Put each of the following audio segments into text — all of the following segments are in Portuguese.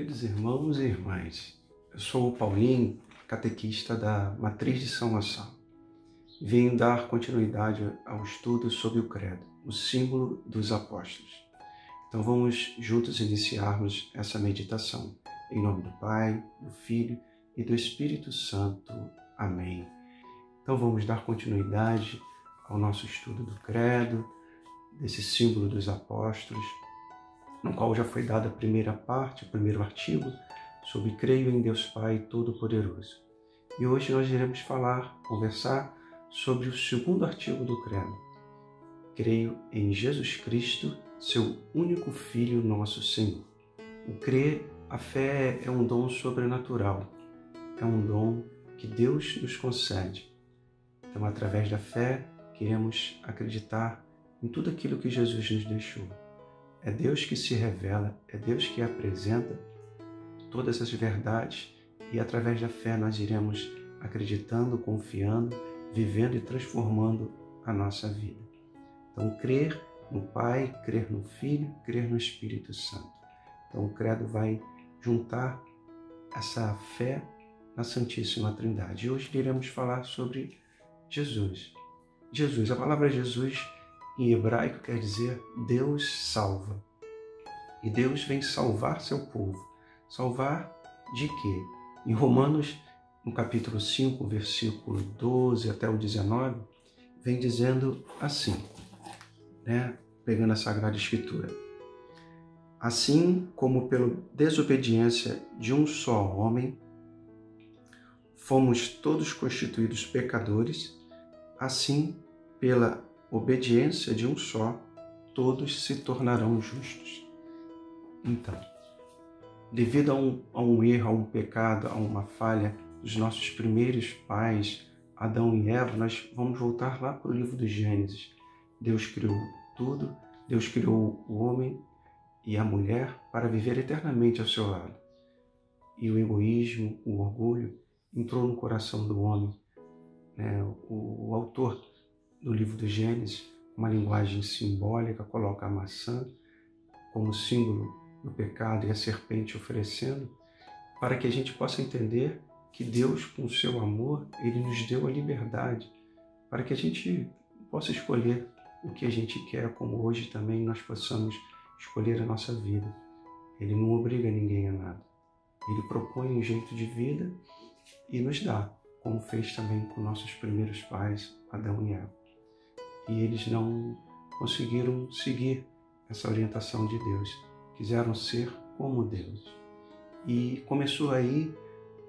Queridos irmãos e irmãs, eu sou o Paulinho, catequista da Matriz de São Gonçalo. Venho dar continuidade ao estudo sobre o Credo, o símbolo dos apóstolos. Então vamos juntos iniciarmos essa meditação. Em nome do Pai, do Filho e do Espírito Santo. Amém. Então vamos dar continuidade ao nosso estudo do Credo, desse símbolo dos apóstolos, no qual já foi dada a primeira parte, o primeiro artigo, sobre creio em Deus Pai Todo-Poderoso. E hoje nós iremos conversar sobre o segundo artigo do Credo. Creio em Jesus Cristo, seu único Filho, nosso Senhor. O crer, a fé é um dom sobrenatural, é um dom que Deus nos concede. Então, através da fé, queremos acreditar em tudo aquilo que Jesus nos deixou. É Deus que se revela, é Deus que apresenta todas as verdades e através da fé nós iremos acreditando, confiando, vivendo e transformando a nossa vida. Então, crer no Pai, crer no Filho, crer no Espírito Santo. Então, o Credo vai juntar essa fé na Santíssima Trindade. E hoje iremos falar sobre Jesus. Jesus, a palavra Jesus em hebraico quer dizer Deus salva. E Deus vem salvar seu povo. Salvar de quê? Em Romanos, no capítulo 5, versículo 12 até o 19, vem dizendo assim, pegando a Sagrada Escritura. Assim como pela desobediência de um só homem, fomos todos constituídos pecadores, assim pela obediência de um só, todos se tornarão justos. Então, devido a um erro, a um pecado, a uma falha dos nossos primeiros pais, Adão e Eva, nós vamos voltar lá para o livro do Gênesis. Deus criou tudo, Deus criou o homem e a mulher para viver eternamente ao seu lado. E o egoísmo, o orgulho, entrou no coração do homem. O autor do livro do Gênesis, uma linguagem simbólica, coloca a maçã como símbolo do pecado e a serpente oferecendo, para que a gente possa entender que Deus, com o seu amor, Ele nos deu a liberdade, para que a gente possa escolher o que a gente quer, como hoje também nós possamos escolher a nossa vida. Ele não obriga ninguém a nada. Ele propõe um jeito de vida e nos dá, como fez também com nossos primeiros pais, Adão e Eva. E eles não conseguiram seguir essa orientação de Deus. Quiseram ser como Deus. E começou aí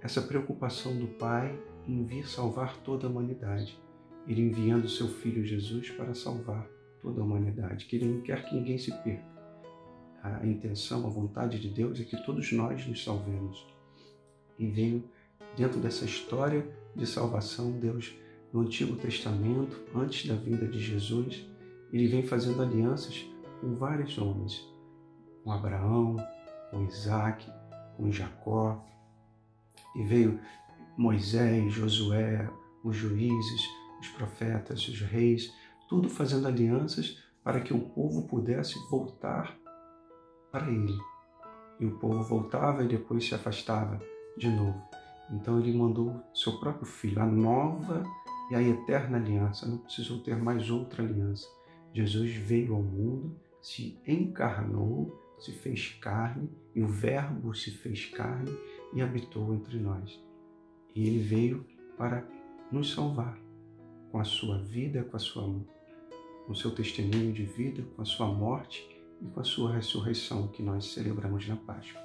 essa preocupação do Pai em vir salvar toda a humanidade. Ele enviando seu Filho Jesus para salvar toda a humanidade, que Ele não quer que ninguém se perca. A intenção, a vontade de Deus é que todos nós nos salvemos. E veio dentro dessa história de salvação, Deus, no Antigo Testamento, antes da vinda de Jesus, Ele vem fazendo alianças com vários homens, com Abraão, com Isaac, com Jacó, e veio Moisés, Josué, os juízes, os profetas, os reis, tudo fazendo alianças para que o povo pudesse voltar para Ele. E o povo voltava e depois se afastava de novo. Então Ele mandou seu próprio Filho, a nova e a eterna aliança. Não precisou ter mais outra aliança. Jesus veio ao mundo, se encarnou, se fez carne, e o Verbo se fez carne e habitou entre nós. E Ele veio para nos salvar, com a sua vida, com o seu testemunho de vida, com a sua morte e com a sua ressurreição, que nós celebramos na Páscoa.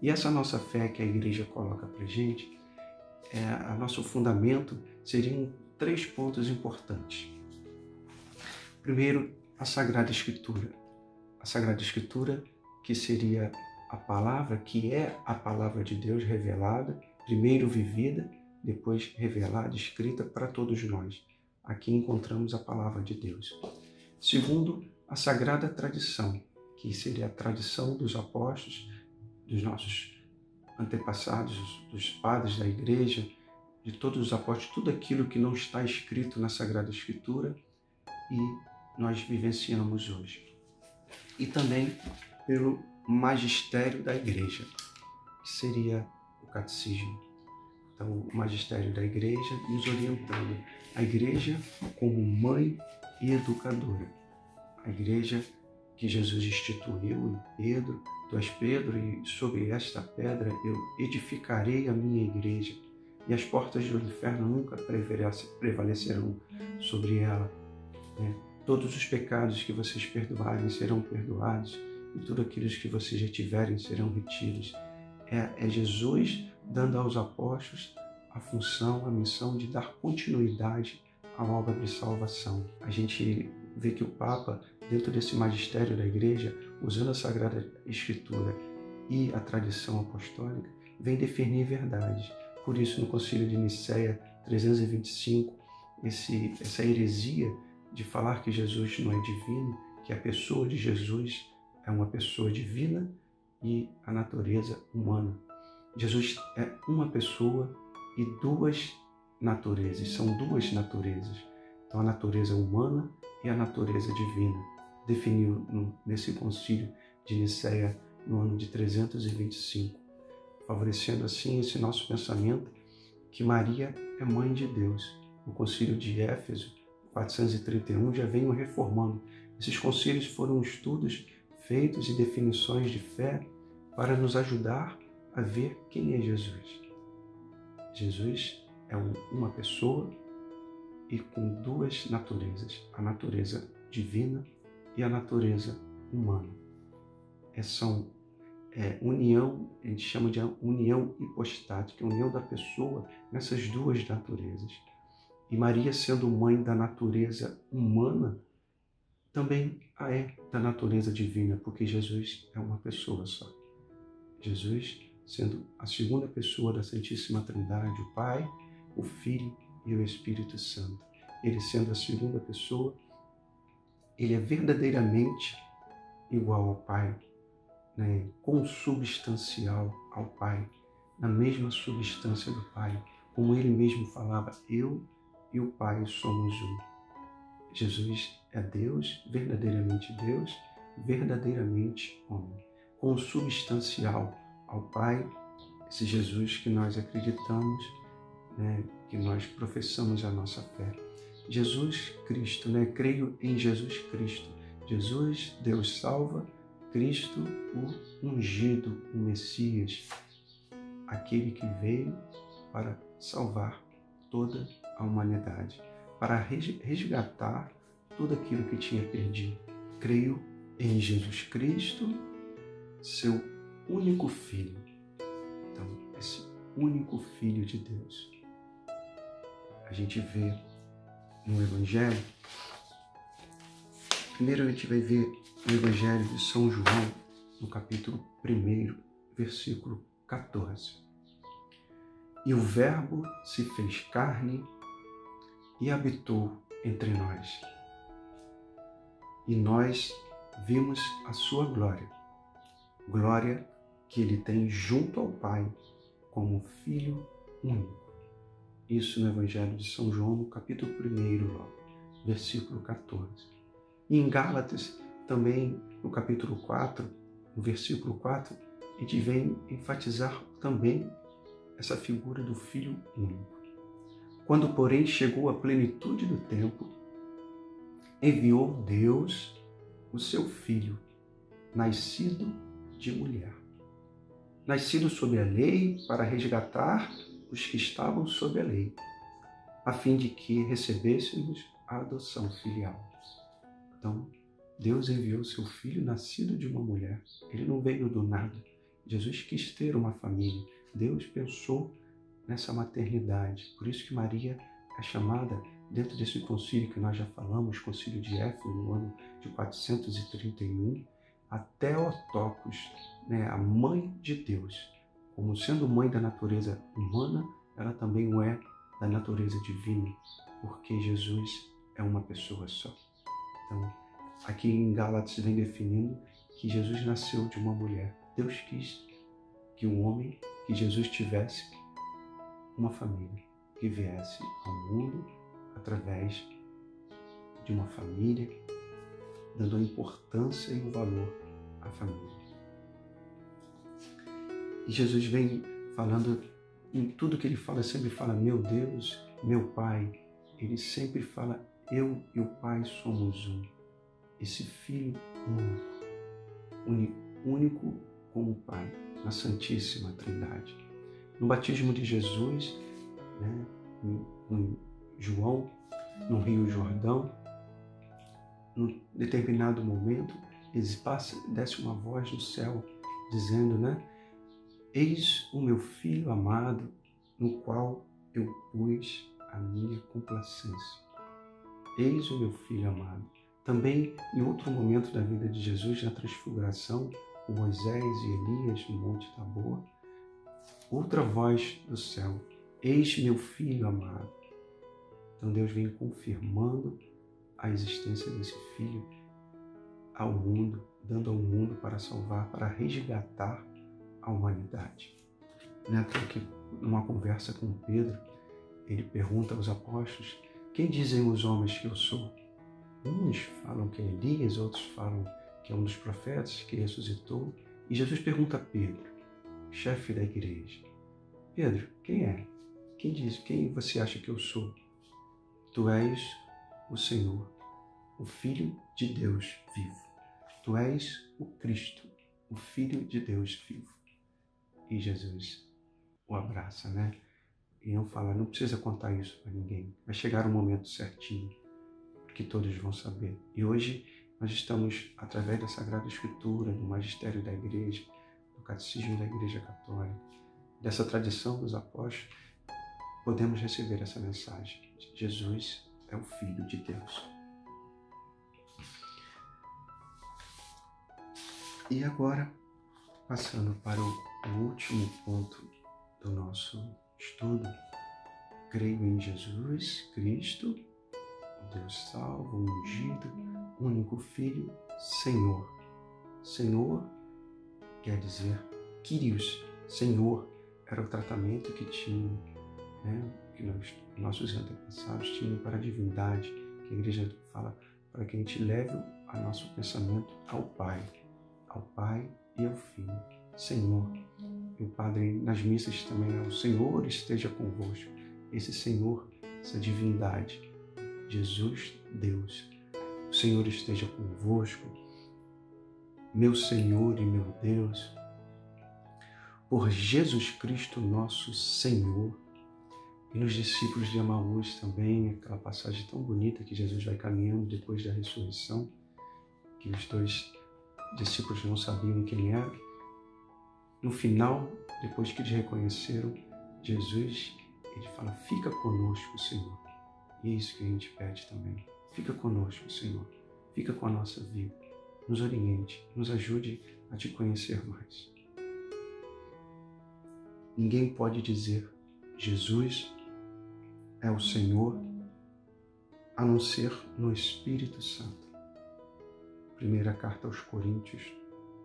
E essa nossa fé que a Igreja coloca para a gente, nosso fundamento seriam 3 pontos importantes. Primeiro, a Sagrada Escritura. A Sagrada Escritura, que seria a palavra, que é a palavra de Deus revelada, primeiro vivida, depois revelada, escrita para todos nós. Aqui encontramos a palavra de Deus. Segundo, a Sagrada Tradição, que seria a tradição dos apóstolos, dos nossos antepassados, dos padres da Igreja, de todos os apóstolos, tudo aquilo que não está escrito na Sagrada Escritura e nós vivenciamos hoje. E também pelo magistério da Igreja. que seria o catecismo. Então, o magistério da Igreja nos orientando. A Igreja como mãe e educadora. A Igreja que Jesus instituiu em Pedro, tu és Pedro, e sobre esta pedra eu edificarei a minha Igreja, e as portas do inferno nunca prevalecerão sobre ela. Todos os pecados que vocês perdoarem serão perdoados, e tudo aquilo que vocês retiverem serão retidos. É Jesus dando aos apóstolos a função, a missão de dar continuidade à obra de salvação. A gente vê que o Papa, dentro desse magistério da Igreja, usando a Sagrada Escritura e a tradição apostólica, vem definir verdades. Por isso, no Concílio de Nicéia 325, essa heresia de falar que Jesus não é divino, que a pessoa de Jesus é uma pessoa divina e a natureza humana. Jesus é uma pessoa e duas naturezas, são duas naturezas. Então, a natureza humana e a natureza divina. Definiu nesse concílio de Nicéia no ano de 325, favorecendo assim esse nosso pensamento que Maria é mãe de Deus. O concílio de Éfeso, 431, já vem reformando. Esses concílios foram estudos feitos e definições de fé para nos ajudar a ver quem é Jesus. Jesus é uma pessoa e com duas naturezas, a natureza divina e a natureza humana. União, a gente chama de união hipostática, a união da pessoa nessas duas naturezas. E Maria, sendo mãe da natureza humana, também a é da natureza divina, porque Jesus é uma pessoa só. Jesus, sendo a segunda pessoa da Santíssima Trindade, o Pai, o Filho e o Espírito Santo. Ele sendo a segunda pessoa, ele é verdadeiramente igual ao Pai, consubstancial ao Pai, na mesma substância do Pai, como ele mesmo falava, eu e o Pai somos um. Jesus é Deus, verdadeiramente homem, consubstancial ao Pai, esse Jesus que nós acreditamos, que nós professamos a nossa fé. Jesus Cristo, creio em Jesus Cristo. Jesus, Deus salva, Cristo, o ungido, o Messias, aquele que veio para salvar toda a humanidade, para resgatar tudo aquilo que tinha perdido. Creio em Jesus Cristo, seu único Filho. Então, esse único Filho de Deus. A gente vê no Evangelho, primeiro a gente vai ver no Evangelho de São João, no capítulo 1, versículo 14. E o Verbo se fez carne e habitou entre nós. E nós vimos a sua glória, glória que ele tem junto ao Pai como Filho único. Isso no Evangelho de São João, no capítulo 1, versículo 14. E em Gálatas, também no capítulo 4, no versículo 4, a gente vem enfatizar também essa figura do Filho único. Quando, porém, chegou a plenitude do tempo, enviou Deus o seu Filho, nascido de mulher, nascido sob a lei, para resgatar os que estavam sob a lei, a fim de que recebêssemos a adoção filial. Então, Deus enviou seu Filho nascido de uma mulher. Ele não veio do nada. Jesus quis ter uma família. Deus pensou nessa maternidade. Por isso que Maria é chamada, dentro desse concílio que nós já falamos, concílio de Éfeso, no ano de 431, a Theotokos, a mãe de Deus. Como sendo mãe da natureza humana, ela também o é da natureza divina, porque Jesus é uma pessoa só. Então, aqui em Gálatas vem definindo que Jesus nasceu de uma mulher. Deus quis que o homem, que Jesus tivesse uma família, que viesse ao mundo através de uma família, dando a importância e o valor à família. E Jesus vem falando, em tudo que ele fala, sempre fala, meu Deus, meu Pai. Ele sempre fala, eu e o Pai somos um. Esse Filho único como o Pai, na Santíssima Trindade. No batismo de Jesus, né, em João, no Rio Jordão, num determinado momento, desce uma voz do céu dizendo, né, eis o meu Filho amado, no qual eu pus a minha complacência. Eis o meu Filho amado. Também, em outro momento da vida de Jesus, na transfiguração, com Moisés e Elias no Monte Tabor, outra voz do céu, eis meu Filho amado. Então Deus vem confirmando a existência desse Filho ao mundo, dando ao mundo para salvar, para resgatar a humanidade. Até que numa conversa com Pedro, ele pergunta aos apóstolos, quem dizem os homens que eu sou? Uns falam que é Elias, outros falam que é um dos profetas que ressuscitou. E Jesus pergunta a Pedro, chefe da igreja, Pedro, quem é? Quem você acha que eu sou? Tu és o Senhor, o Filho de Deus vivo. Tu és o Cristo, o Filho de Deus vivo. E Jesus o abraça, né? E não fala, não precisa contar isso para ninguém. Vai chegar o momento certinho, que todos vão saber. E hoje nós estamos, através da Sagrada Escritura, do magistério da Igreja, do catecismo da Igreja Católica, dessa tradição dos apóstolos, podemos receber essa mensagem. Jesus é o Filho de Deus. E agora, passando para o último ponto do nosso estudo, creio em Jesus Cristo, o Deus salvo, o ungido, único Filho, Senhor. Senhor quer dizer Kyrios. Senhor era o tratamento que tinham, né, que nossos antepassados tinham para a divindade, que a igreja fala para que a gente leve o nosso pensamento ao Pai e ao Filho. Senhor. E o Padre nas missas também é o Senhor esteja convosco. Esse Senhor, essa divindade, Jesus, Deus. O Senhor esteja convosco, meu Senhor e meu Deus, por Jesus Cristo nosso Senhor. E nos discípulos de Emaús também, aquela passagem tão bonita que Jesus vai caminhando depois da ressurreição, que os dois discípulos não sabiam quem era. No final, depois que eles reconheceram Jesus, ele fala, fica conosco, Senhor. E é isso que a gente pede também. Fica conosco, Senhor. Fica com a nossa vida. Nos oriente, nos ajude a te conhecer mais. Ninguém pode dizer Jesus é o Senhor a não ser no Espírito Santo. Primeira carta aos Coríntios,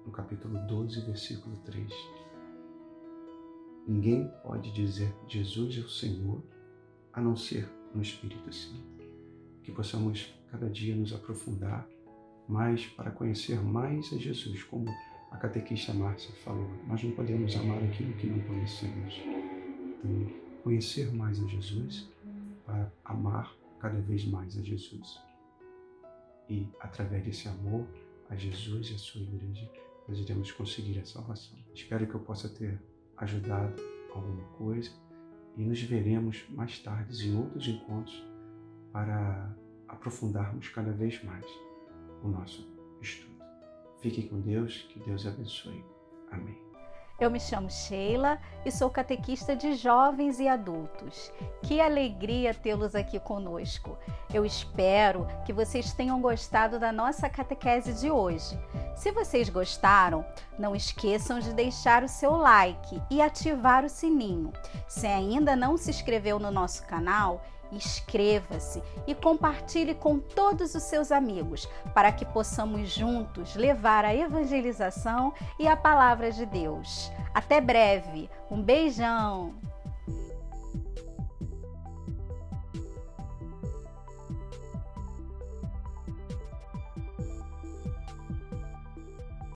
no capítulo 12, versículo 3. Ninguém pode dizer Jesus é o Senhor a não ser no Espírito Santo. Que possamos cada dia nos aprofundar mais para conhecer mais a Jesus, como a catequista Márcia falou. Nós não podemos amar aquilo que não conhecemos. Então, conhecer mais a Jesus para amar cada vez mais a Jesus. E, através desse amor a Jesus e a sua igreja, nós iremos conseguir a salvação. Espero que eu possa ter ajudado alguma coisa e nos veremos mais tarde em outros encontros para aprofundarmos cada vez mais o nosso estudo. Fiquem com Deus, que Deus abençoe. Amém. Eu me chamo Sheila e sou catequista de jovens e adultos. Que alegria tê-los aqui conosco. Eu espero que vocês tenham gostado da nossa catequese de hoje. Se vocês gostaram, não esqueçam de deixar o seu like e ativar o sininho. Se ainda não se inscreveu no nosso canal, inscreva-se e compartilhe com todos os seus amigos para que possamos juntos levar a evangelização e a palavra de Deus. Até breve, um beijão!